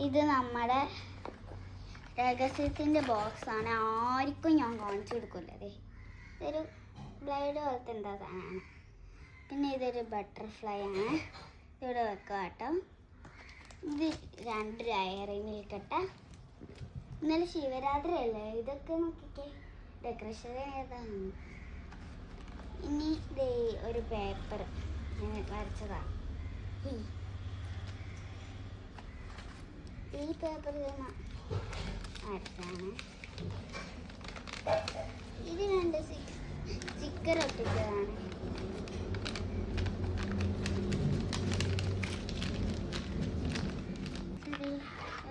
ഇത് നമ്മുടെ രഹസ്യത്തിൻ്റെ ബോക്സാണ്. ആർക്കും ഞാൻ കാണിച്ചു കൊടുക്കില്ല. അതെ, ഇതൊരു ബ്ലേഡ് പോലത്തെ എന്താ സാധനമാണ്. പിന്നെ ഇതൊരു ബട്ടർഫ്ലൈ ആണ്. ഇവിടെ വെക്കുക കേട്ടോ. ഇത് 2 ഡയറി മിൽക്കട്ട. ഇന്നലെ ശിവരാത്രി അല്ലേ, ഇതൊക്കെ നോക്കിക്കേ, ഡെക്കറേഷൻ ഏതാണ്. ഇനി ഇതേ ഒരു പേപ്പർ വരച്ചതാണ്. ഈ പേപ്പർ വരച്ചാണ്. ഇത് 2 സ്റ്റിക്കർ ഒട്ടിച്ചതാണ്.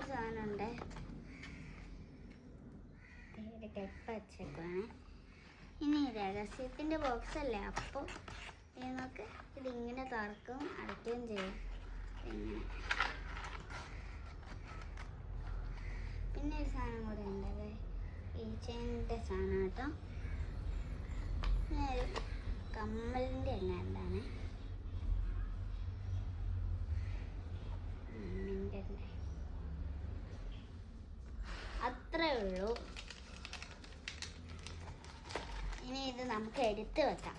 സാധനമുണ്ട്, ടെപ്പ് വെച്ചേക്കാണ്. ഇനി രഹസ്യത്തിൻ്റെ ബോക്സ് അല്ലേ, അപ്പോൾ നിങ്ങൾക്ക് ഇതിങ്ങനെ തുറക്കും അടയ്ക്കുകയും ചെയ്യും. ഇങ്ങനെ പിന്നെ ഒരു സാധനം കൂടെ ഉണ്ട്, ഈ ചെയിൻ്റെ സാധനം കേട്ടോ. പിന്നെ ഒരു കമ്മലിൻ്റെ എന്താണ് അത്രേ ഉള്ളൂ. ഇനി ഇത് നമുക്ക് എടുത്ത് വെക്കാം.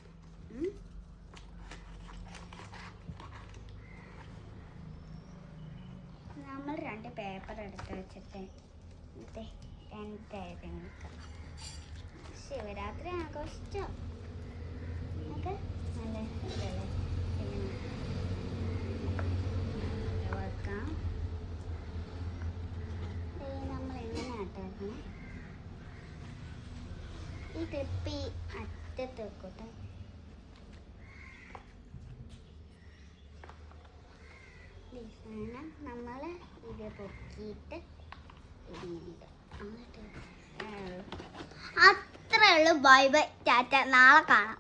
നമ്മൾ 2 പേപ്പർ എടുത്ത് വെച്ചിട്ട് 2 എഴുതാം. ശിവരാത്രി ആഘോഷിച്ചോ? നമുക്ക് നല്ല ഇതല്ലേ വെക്കാം. നമ്മൾ എങ്ങനെ ആട്ടാക്കണം, ഈ ക്ലിപ്പ് ഈ അറ്റത്ത് വെക്കട്ടെ. നമ്മൾ ഇത് പൊക്കിയിട്ട് അത്രേ ഉള്ളൂ. ബൈ ബൈ, ടാറ്റ, നാളെ കാണാം.